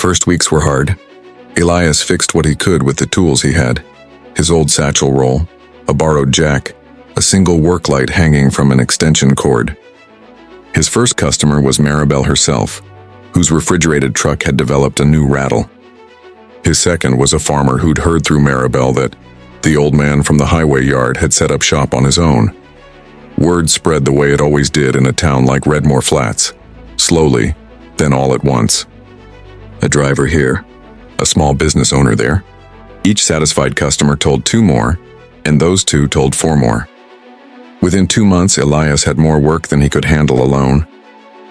first weeks were hard. Elias fixed what he could with the tools he had. His old satchel roll, a borrowed jack, a single work light hanging from an extension cord. His first customer was Maribel herself, whose refrigerated truck had developed a new rattle. His second was a farmer who'd heard through Maribel that the old man from the highway yard had set up shop on his own. Word spread the way it always did in a town like Redmore Flats, slowly, then all at once. A driver here, a small business owner there. Each satisfied customer told 2 more, and those 2 told 4 more. Within 2 months, Elias had more work than he could handle alone,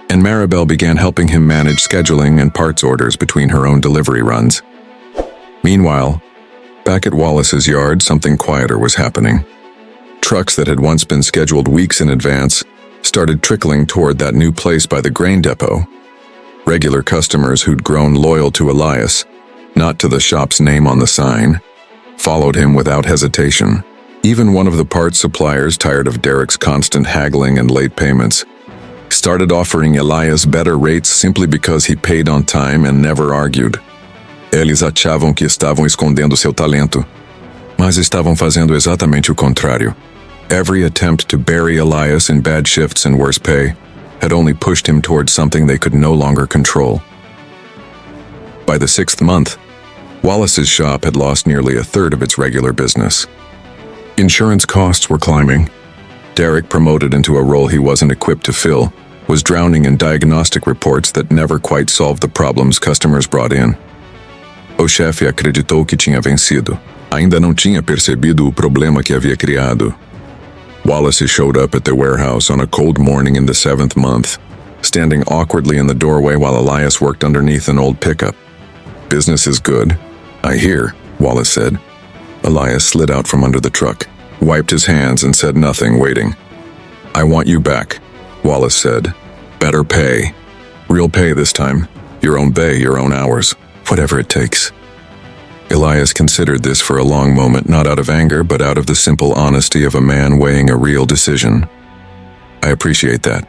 and Maribel began helping him manage scheduling and parts orders between her own delivery runs. Meanwhile, back at Wallace's yard, something quieter was happening. Trucks that had once been scheduled weeks in advance started trickling toward that new place by the grain depot. Regular customers who'd grown loyal to Elias, not to the shop's name on the sign, followed him without hesitation. Even one of the parts suppliers, tired of Derek's constant haggling and late payments, started offering Elias better rates simply because he paid on time and never argued. Eles achavam que estavam escondendo seu talento, mas estavam fazendo exatamente o contrário. Every attempt to bury Elias in bad shifts and worse pay had only pushed him towards something they could no longer control. By the 6th month, Wallace's shop had lost nearly a third of its regular business. Insurance costs were climbing. Derek, promoted into a role he wasn't equipped to fill, was drowning in diagnostic reports that never quite solved the problems customers brought in. O chefe acreditou que tinha vencido. Ainda não tinha percebido o problema que havia criado. Wallace showed up at the warehouse on a cold morning in the 7th month, standing awkwardly in the doorway while Elias worked underneath an old pickup. "Business is good, I hear," Wallace said. Elias slid out from under the truck, wiped his hands and said nothing, waiting. "I want you back," Wallace said. "Better pay. Real pay this time. Your own bay, your own hours. Whatever it takes." Elias considered this for a long moment, not out of anger, but out of the simple honesty of a man weighing a real decision. "I appreciate that,"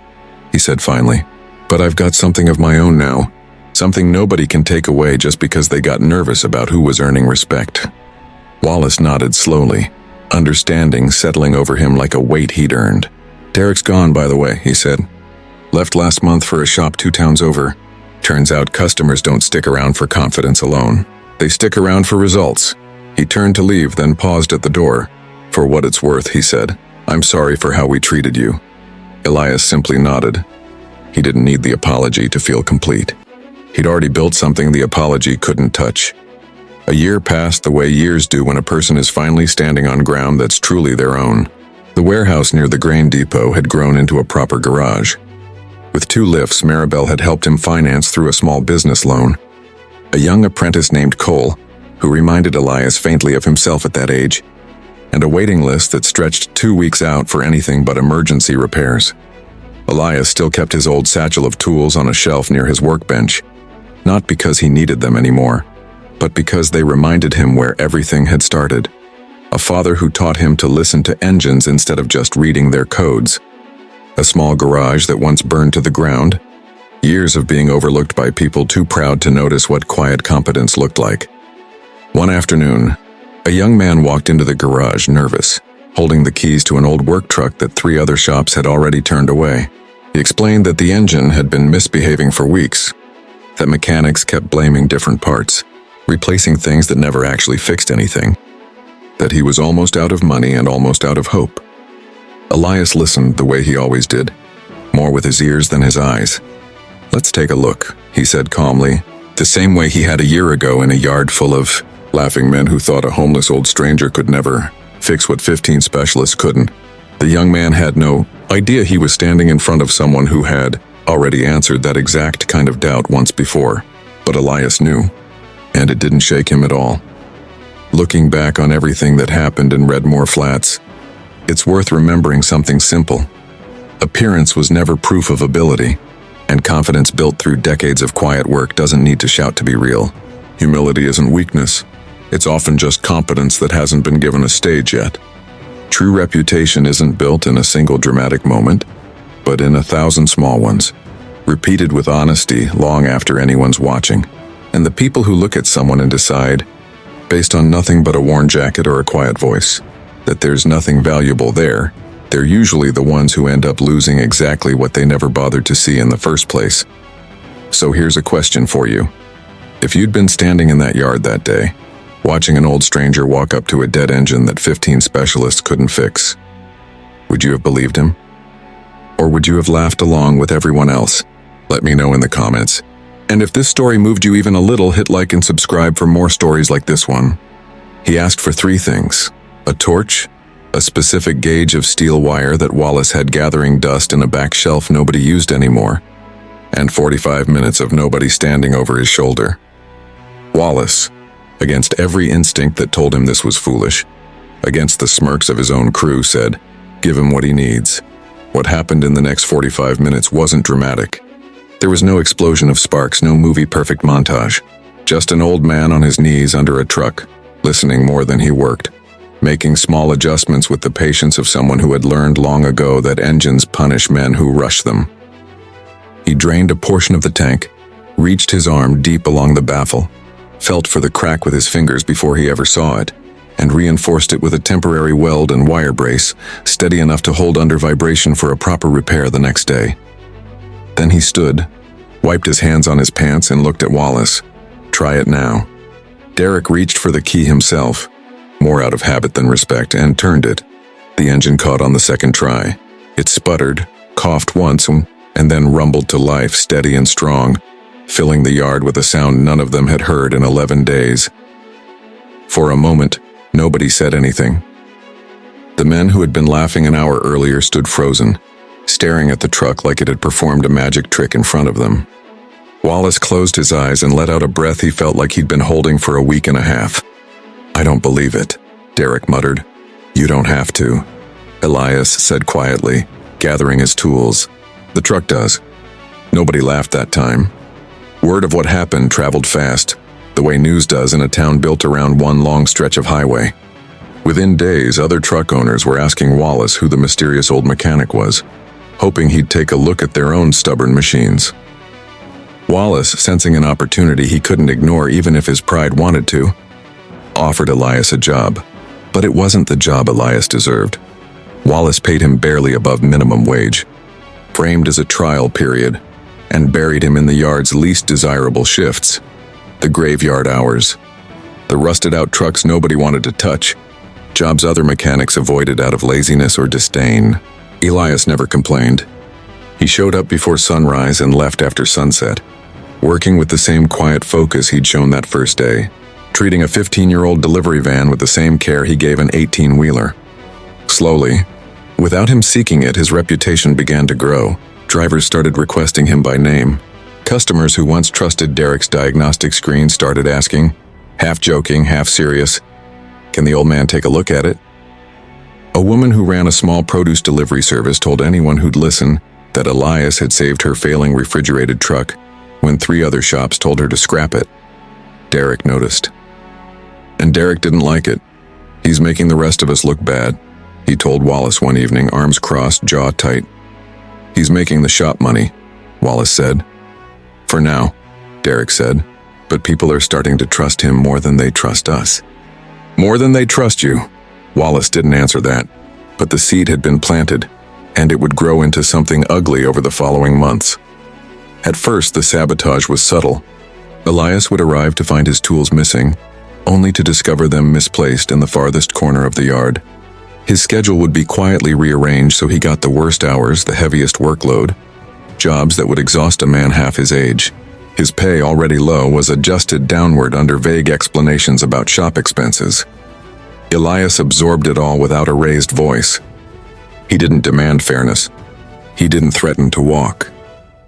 he said finally. "But I've got something of my own now. Something nobody can take away just because they got nervous about who was earning respect." Wallace nodded slowly, understanding settling over him like a weight he'd earned. "Derek's gone, by the way," he said. "Left last month for a shop 2 towns over. Turns out customers don't stick around for confidence alone. They stick around for results." He turned to leave, then paused at the door. "For what it's worth," he said, "I'm sorry for how we treated you." Elias simply nodded. He didn't need the apology to feel complete. He'd already built something the apology couldn't touch. A year passed the way years do when a person is finally standing on ground that's truly their own. The warehouse near the grain depot had grown into a proper garage. With 2 lifts, Maribel had helped him finance through a small business loan. A young apprentice named Cole, who reminded Elias faintly of himself at that age, and a waiting list that stretched 2 weeks out for anything but emergency repairs. Elias still kept his old satchel of tools on a shelf near his workbench, not because he needed them anymore, but because they reminded him where everything had started. A father who taught him to listen to engines instead of just reading their codes. A small garage that once burned to the ground. Years of being overlooked by people too proud to notice what quiet competence looked like. One afternoon, a young man walked into the garage nervous, holding the keys to an old work truck that 3 other shops had already turned away. He explained that the engine had been misbehaving for weeks, that mechanics kept blaming different parts, replacing things that never actually fixed anything, that he was almost out of money and almost out of hope. Elias listened the way he always did, more with his ears than his eyes. "Let's take a look," he said calmly, the same way he had a year ago in a yard full of laughing men who thought a homeless old stranger could never fix what 15 specialists couldn't. The young man had no idea he was standing in front of someone who had already answered that exact kind of doubt once before, but Elias knew, and it didn't shake him at all. Looking back on everything that happened in Redmore Flats, it's worth remembering something simple. Appearance was never proof of ability, and confidence built through decades of quiet work doesn't need to shout to be real. Humility isn't weakness. It's often just competence that hasn't been given a stage yet. True reputation isn't built in a single dramatic moment, but in 1,000 small ones, repeated with honesty long after anyone's watching. And the people who look at someone and decide, based on nothing but a worn jacket or a quiet voice, that there's nothing valuable there, they're usually the ones who end up losing exactly what they never bothered to see in the first place. So here's a question for you. If you'd been standing in that yard that day, watching an old stranger walk up to a dead engine that 15 specialists couldn't fix, would you have believed him? Or would you have laughed along with everyone else? Let me know in the comments. And if this story moved you even a little, hit like and subscribe for more stories like this one. He asked for 3 things: a torch, a specific gauge of steel wire that Wallace had gathering dust in a back shelf nobody used anymore, and 45 minutes of nobody standing over his shoulder. Wallace, against every instinct that told him this was foolish, against the smirks of his own crew, said, "Give him what he needs." What happened in the next 45 minutes wasn't dramatic. There was no explosion of sparks, no movie-perfect montage. Just an old man on his knees under a truck, listening more than he worked, making small adjustments with the patience of someone who had learned long ago that engines punish men who rush them. He drained a portion of the tank, reached his arm deep along the baffle, felt for the crack with his fingers before he ever saw it, and reinforced it with a temporary weld and wire brace, steady enough to hold under vibration for a proper repair the next day. Then he stood, wiped his hands on his pants, and looked at Wallace. "Try it now." Derek reached for the key himself, more out of habit than respect, and turned it. The engine caught on the second try. It sputtered, coughed once, and then rumbled to life, steady and strong, filling the yard with a sound none of them had heard in 11 days. For a moment, nobody said anything. The men who had been laughing an hour earlier stood frozen, staring at the truck like it had performed a magic trick in front of them. Wallace closed his eyes and let out a breath he felt like he'd been holding for a week and a half. "I don't believe it," Derek muttered. "You don't have to," Elias said quietly, gathering his tools. "The truck does." Nobody laughed that time. Word of what happened traveled fast, the way news does in a town built around one long stretch of highway. Within days, other truck owners were asking Wallace who the mysterious old mechanic was, hoping he'd take a look at their own stubborn machines. Wallace, sensing an opportunity he couldn't ignore even if his pride wanted to, offered Elias a job. But it wasn't the job Elias deserved. Wallace paid him barely above minimum wage, framed as a trial period, and buried him in the yard's least desirable shifts: the graveyard hours, the rusted-out trucks nobody wanted to touch, jobs other mechanics avoided out of laziness or disdain. Elias never complained. He showed up before sunrise and left after sunset, working with the same quiet focus he'd shown that first day, treating a 15-year-old delivery van with the same care he gave an 18-wheeler. Slowly, without him seeking it, his reputation began to grow. Drivers started requesting him by name. Customers who once trusted Derek's diagnostic screen started asking, half joking, half serious, "Can the old man take a look at it?" A woman who ran a small produce delivery service told anyone who'd listen that Elias had saved her failing refrigerated truck when 3 other shops told her to scrap it. Derek noticed. And Derek didn't like it. "He's making the rest of us look bad," he told Wallace one evening, arms crossed, jaw tight. "He's making the shop money," Wallace said. "For now," Derek said, "but people are starting to trust him more than they trust us." "More than they trust you?" Wallace didn't answer that, but the seed had been planted, and it would grow into something ugly over the following months. At first, the sabotage was subtle. Elias would arrive to find his tools missing, only to discover them misplaced in the farthest corner of the yard. His schedule would be quietly rearranged so he got the worst hours, the heaviest workload, jobs that would exhaust a man half his age. His pay, already low, was adjusted downward under vague explanations about shop expenses. Elias absorbed it all without a raised voice. He didn't demand fairness. He didn't threaten to walk.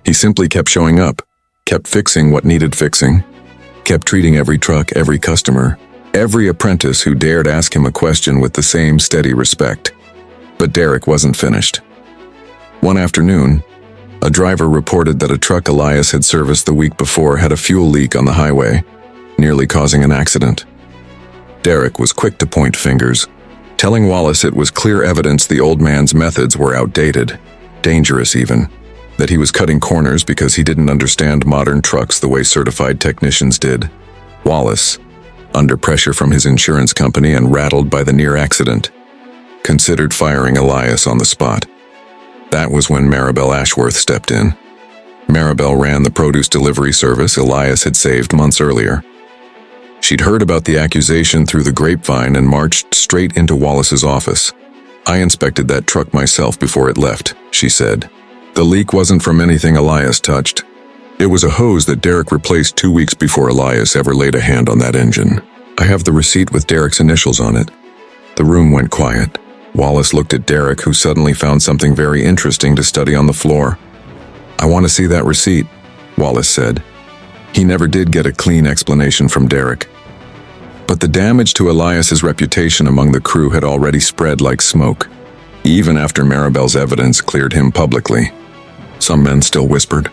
He simply kept showing up, kept fixing what needed fixing, kept treating every truck, every customer, every apprentice who dared ask him a question with the same steady respect. But Derek wasn't finished. One afternoon, a driver reported that a truck Elias had serviced the week before had a fuel leak on the highway, nearly causing an accident. Derek was quick to point fingers, telling Wallace it was clear evidence the old man's methods were outdated, dangerous even. that he was cutting corners because he didn't understand modern trucks the way certified technicians did. Wallace, under pressure from his insurance company and rattled by the near accident, considered firing Elias on the spot. That was when Maribel Ashworth stepped in. Maribel ran the produce delivery service Elias had saved months earlier. She'd heard about the accusation through the grapevine and marched straight into Wallace's office. "I inspected that truck myself before it left," she said. "The leak wasn't from anything Elias touched. It was a hose that Derek replaced 2 weeks before Elias ever laid a hand on that engine. I have the receipt with Derek's initials on it." The room went quiet. Wallace looked at Derek, who suddenly found something very interesting to study on the floor. "I want to see that receipt," Wallace said. He never did get a clean explanation from Derek. But the damage to Elias's reputation among the crew had already spread like smoke, even after Maribel's evidence cleared him publicly. Some men still whispered.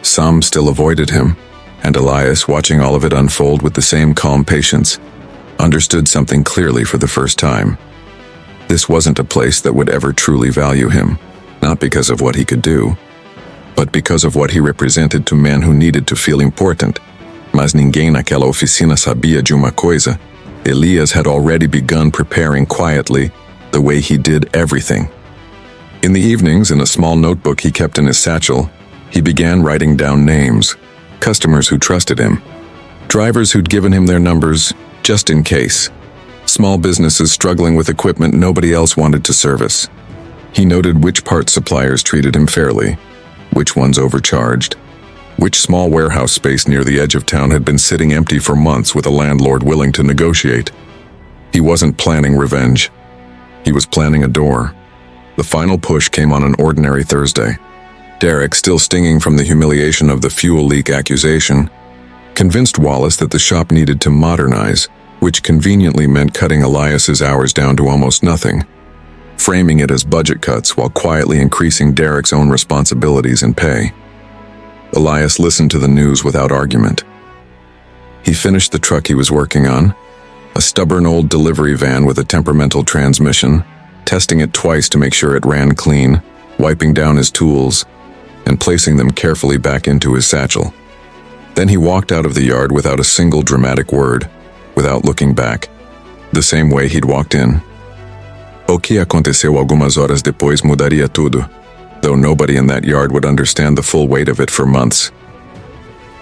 Some still avoided him, and Elias, watching all of it unfold with the same calm patience, understood something clearly for the first time. This wasn't a place that would ever truly value him, not because of what he could do, but because of what he represented to men who needed to feel important. Mas ninguém naquela oficina sabia de uma coisa. Elias had already begun preparing quietly, the way he did everything. In the evenings, in a small notebook he kept in his satchel, he began writing down names, customers who trusted him, drivers who'd given him their numbers just in case, small businesses struggling with equipment nobody else wanted to service. He noted which parts suppliers treated him fairly, which ones overcharged, which small warehouse space near the edge of town had been sitting empty for months with a landlord willing to negotiate. He wasn't planning revenge. He was planning a door. The final push came on an ordinary Thursday. Derek, still stinging from the humiliation of the fuel leak accusation, convinced Wallace that the shop needed to modernize, which conveniently meant cutting Elias's hours down to almost nothing, framing it as budget cuts while quietly increasing Derek's own responsibilities and pay. Elias listened to the news without argument. He finished the truck he was working on, a stubborn old delivery van with a temperamental transmission, testing it twice to make sure it ran clean, wiping down his tools, and placing them carefully back into his satchel. Then he walked out of the yard without a single dramatic word, without looking back, the same way he'd walked in. O que aconteceu algumas horas depois mudaria tudo, though nobody in that yard would understand the full weight of it for months.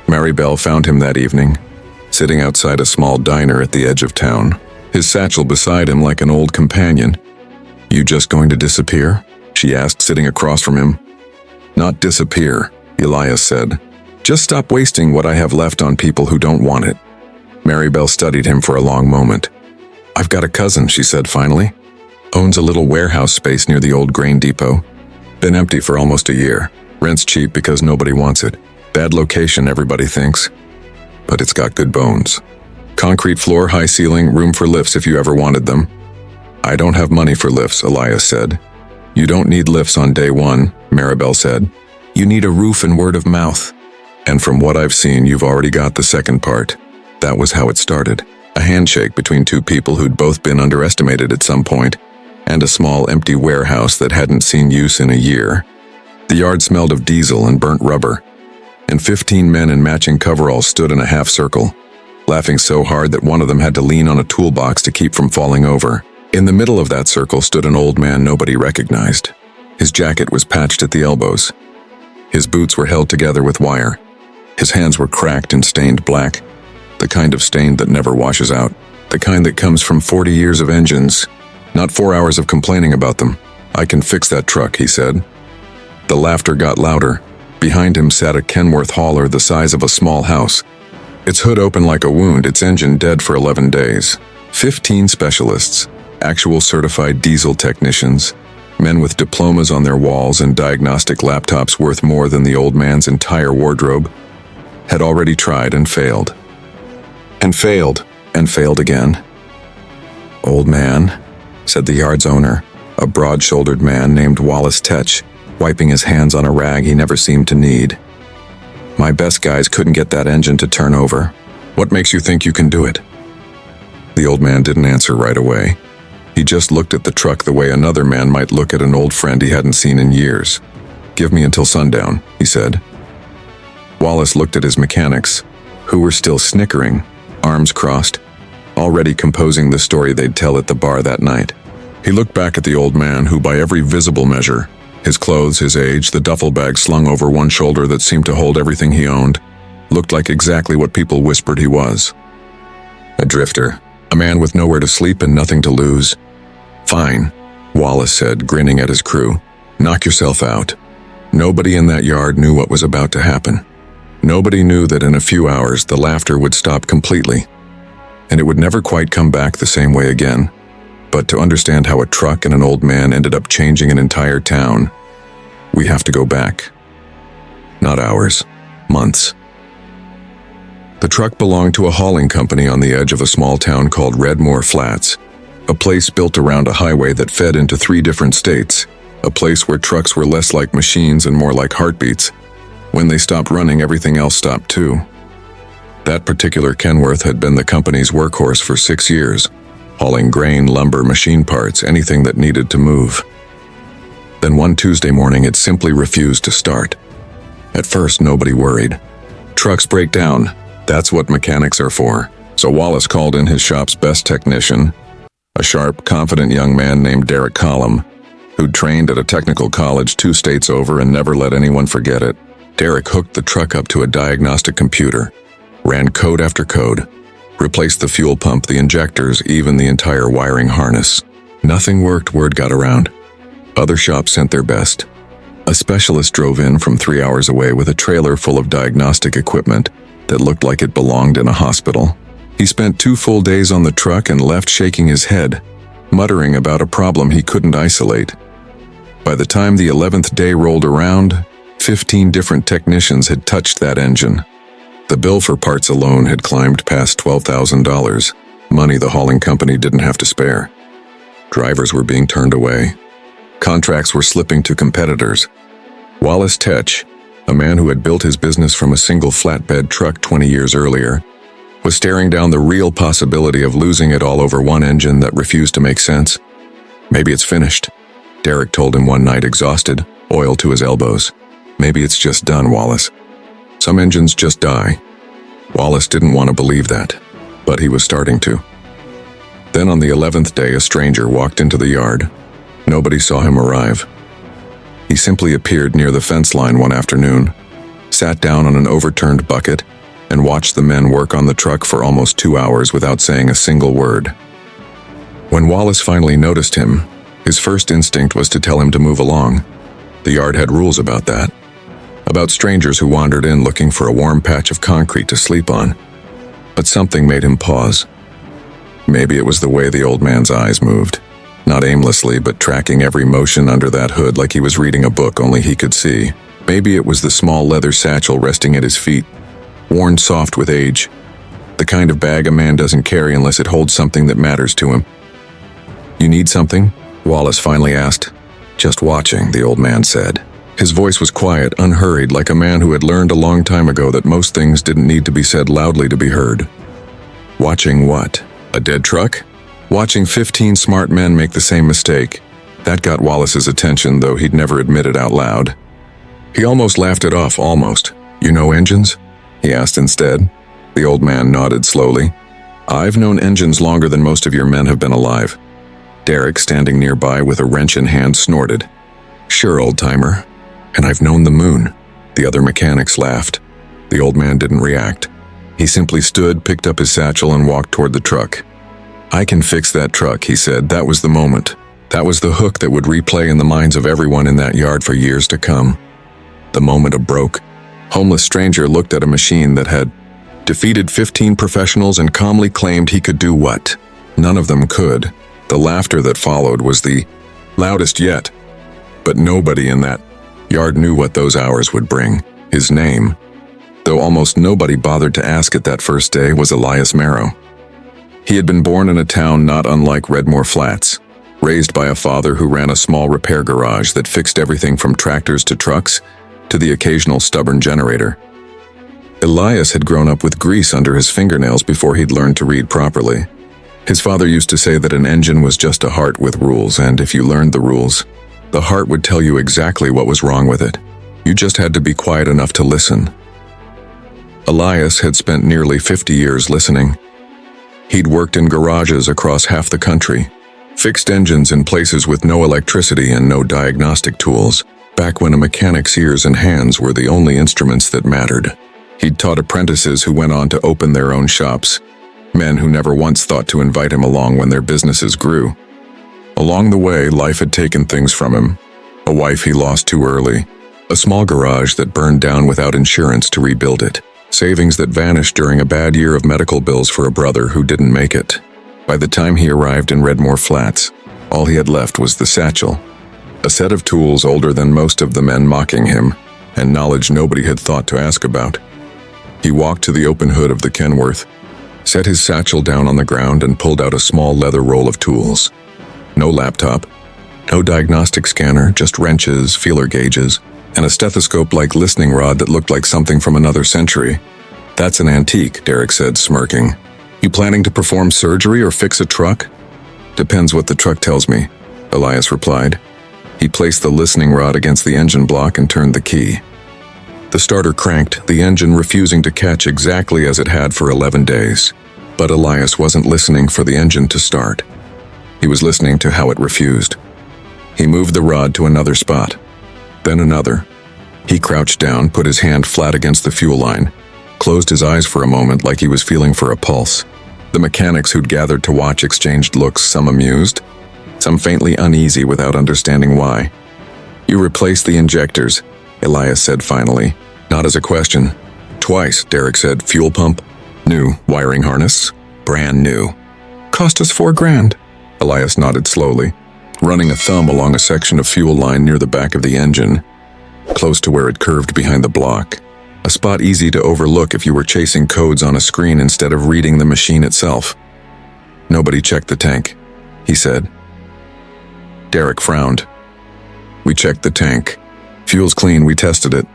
Maribel found him that evening, sitting outside a small diner at the edge of town, his satchel beside him like an old companion. "You just going to disappear?" she asked, sitting across from him. "Not disappear," Elias said. "Just stop wasting what I have left on people who don't want it." Maribel studied him for a long moment. "I've got a cousin," she said finally. "Owns a little warehouse space near the old grain depot. Been empty for almost a year. Rent's cheap because nobody wants it. Bad location, everybody thinks. But it's got good bones. Concrete floor, high ceiling, room for lifts if you ever wanted them." "I don't have money for lifts," Elias said. "You don't need lifts on day one," Maribel said. "You need a roof and word of mouth. And from what I've seen, you've already got the second part." That was how it started. A handshake between two people who'd both been underestimated at some point, and a small empty warehouse that hadn't seen use in a year. The yard smelled of diesel and burnt rubber, and 15 men in matching coveralls stood in a half circle, laughing so hard that one of them had to lean on a toolbox to keep from falling over. In the middle of that circle stood an old man nobody recognized. His jacket was patched at the elbows. His boots were held together with wire. His hands were cracked and stained black, the kind of stain that never washes out, the kind that comes from 40 years of engines, not 4 hours of complaining about them. "I can fix that truck," he said. The laughter got louder. Behind him sat a Kenworth hauler the size of a small house, its hood open like a wound, its engine dead for 11 days. 15 specialists, actual certified diesel technicians, men with diplomas on their walls and diagnostic laptops worth more than the old man's entire wardrobe, had already tried and failed. And failed, and failed again. "Old man," said the yard's owner, a broad-shouldered man named Wallace Tetch, wiping his hands on a rag he never seemed to need. "My best guys couldn't get that engine to turn over. What makes you think you can do it?" The old man didn't answer right away. He just looked at the truck the way another man might look at an old friend he hadn't seen in years. "Give me until sundown," he said. Wallace looked at his mechanics, who were still snickering, arms crossed, already composing the story they'd tell at the bar that night. He looked back at the old man who, by every visible measure, his clothes, his age, the duffel bag slung over one shoulder that seemed to hold everything he owned, looked like exactly what people whispered he was. A drifter, a man with nowhere to sleep and nothing to lose. "Fine," Wallace said, grinning at his crew. "Knock yourself out." Nobody in that yard knew what was about to happen. Nobody knew that in a few hours the laughter would stop completely, and it would never quite come back the same way again. But to understand how a truck and an old man ended up changing an entire town, we have to go back. Not hours, months. The truck belonged to a hauling company on the edge of a small town called Redmore Flats, a place built around a highway that fed into 3 different states, a place where trucks were less like machines and more like heartbeats. When they stopped running, everything else stopped too. That particular Kenworth had been the company's workhorse for 6 years, hauling grain, lumber, machine parts, anything that needed to move. Then one Tuesday morning, it simply refused to start. At first, nobody worried. Trucks break down. That's what mechanics are for. So Wallace called in his shop's best technician, a sharp, confident young man named Derek Collum, who'd trained at a technical college 2 states over and never let anyone forget it. Derek hooked the truck up to a diagnostic computer, ran code after code, replaced the fuel pump, the injectors, even the entire wiring harness. Nothing worked, word got around. Other shops sent their best. A specialist drove in from 3 hours away with a trailer full of diagnostic equipment that looked like it belonged in a hospital. He spent 2 full days on the truck and left shaking his head, muttering about a problem he couldn't isolate. By the time the 11th day rolled around, 15 different technicians had touched that engine. The bill for parts alone had climbed past $12,000, money the hauling company didn't have to spare. Drivers were being turned away. Contracts were slipping to competitors. Wallace Tetch, a man who had built his business from a single flatbed truck 20 years earlier, was staring down the real possibility of losing it all over one engine that refused to make sense. "Maybe it's finished," Derek told him one night, exhausted, oil to his elbows. "Maybe it's just done, Wallace. Some engines just die." Wallace didn't want to believe that, but he was starting to. Then on the 11th day, a stranger walked into the yard. Nobody saw him arrive. He simply appeared near the fence line one afternoon, sat down on an overturned bucket, and watched the men work on the truck for almost 2 hours without saying a single word. When Wallace finally noticed him, his first instinct was to tell him to move along. The yard had rules about that. About strangers who wandered in looking for a warm patch of concrete to sleep on. But something made him pause. Maybe it was the way the old man's eyes moved. Not aimlessly, but tracking every motion under that hood like he was reading a book only he could see. Maybe it was the small leather satchel resting at his feet, worn soft with age. The kind of bag a man doesn't carry unless it holds something that matters to him. "You need something?" Wallace finally asked. "Just watching," the old man said. His voice was quiet, unhurried, like a man who had learned a long time ago that most things didn't need to be said loudly to be heard. Watching what? A dead truck? Watching 15 smart men make the same mistake. That got Wallace's attention, though he'd never admit it out loud. He almost laughed it off, almost. "You know engines?" he asked instead. The old man nodded slowly. "I've known engines longer than most of your men have been alive." Derek, standing nearby with a wrench in hand, snorted. "Sure, old-timer. And I've known the moon." The other mechanics laughed. The old man didn't react. He simply stood, picked up his satchel, and walked toward the truck. "I can fix that truck," he said. That was the moment. That was the hook that would replay in the minds of everyone in that yard for years to come. The moment a broke, homeless stranger looked at a machine that had defeated 15 professionals and calmly claimed he could do what? None of them could. The laughter that followed was the loudest yet. But nobody in that yard knew what those hours would bring. His name, though almost nobody bothered to ask it that first day, was Elias Marrow. He had been born in a town not unlike Redmore Flats, raised by a father who ran a small repair garage that fixed everything from tractors to trucks to the occasional stubborn generator. Elias had grown up with grease under his fingernails before he'd learned to read properly. His father used to say that an engine was just a heart with rules, and if you learned the rules, The heart would tell you exactly what was wrong with it. You just had to be quiet enough to listen. Elias had spent nearly 50 years listening. He'd worked in garages across half the country, fixed engines in places with no electricity and no diagnostic tools, back when a mechanic's ears and hands were the only instruments that mattered. He'd taught apprentices who went on to open their own shops, men who never once thought to invite him along when their businesses grew. Along the way, life had taken things from him. A wife he lost too early, a small garage that burned down without insurance to rebuild it, savings that vanished during a bad year of medical bills for a brother who didn't make it. By the time he arrived in Redmore Flats, all he had left was the satchel, a set of tools older than most of the men mocking him, and knowledge nobody had thought to ask about. He walked to the open hood of the Kenworth, set his satchel down on the ground and pulled out a small leather roll of tools. No laptop, no diagnostic scanner, just wrenches, feeler gauges, and a stethoscope-like listening rod that looked like something from another century. "That's an antique," Derek said, smirking. "You planning to perform surgery or fix a truck?" "Depends what the truck tells me," Elias replied. He placed the listening rod against the engine block and turned the key. The starter cranked, the engine refusing to catch exactly as it had for 11 days. But Elias wasn't listening for the engine to start. He was listening to how it refused. He moved the rod to another spot, then another. He crouched down, put his hand flat against the fuel line, closed his eyes for a moment like he was feeling for a pulse. The mechanics who'd gathered to watch exchanged looks, some amused, some faintly uneasy without understanding why. "You replaced the injectors," Elias said finally, not as a question. "Twice," Derek said. "Fuel pump? New. Wiring harness? Brand new." "Cost us $4,000. Elias nodded slowly, running a thumb along a section of fuel line near the back of the engine, close to where it curved behind the block. A spot easy to overlook if you were chasing codes on a screen instead of reading the machine itself. "Nobody checked the tank," he said. Derek frowned. "We checked the tank. Fuel's clean, we tested it."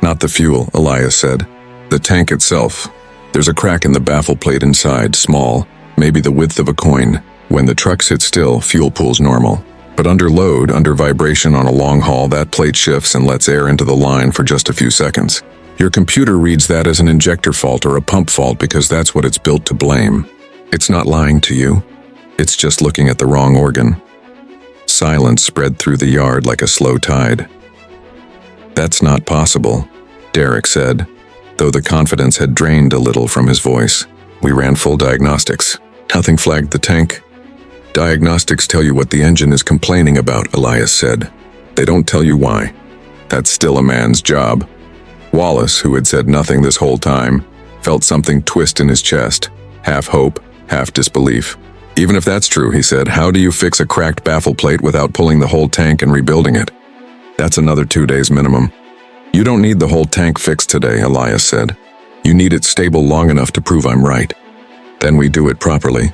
"Not the fuel," Elias said. "The tank itself. There's a crack in the baffle plate inside, small, maybe the width of a coin. When the truck sits still, fuel pool's normal. But under load, under vibration on a long haul, that plate shifts and lets air into the line for just a few seconds. Your computer reads that as an injector fault or a pump fault because that's what it's built to blame. It's not lying to you. It's just looking at the wrong organ." Silence spread through the yard like a slow tide. "That's not possible," Derek said, though the confidence had drained a little from his voice. "We ran full diagnostics. Nothing flagged the tank." "Diagnostics tell you what the engine is complaining about," Elias said. "They don't tell you why. That's still a man's job." Wallace, who had said nothing this whole time, felt something twist in his chest, half hope, half disbelief. "Even if that's true," he said, "how do you fix a cracked baffle plate without pulling the whole tank and rebuilding it? That's another 2 days minimum." "You don't need the whole tank fixed today," Elias said. "You need it stable long enough to prove I'm right. Then we do it properly."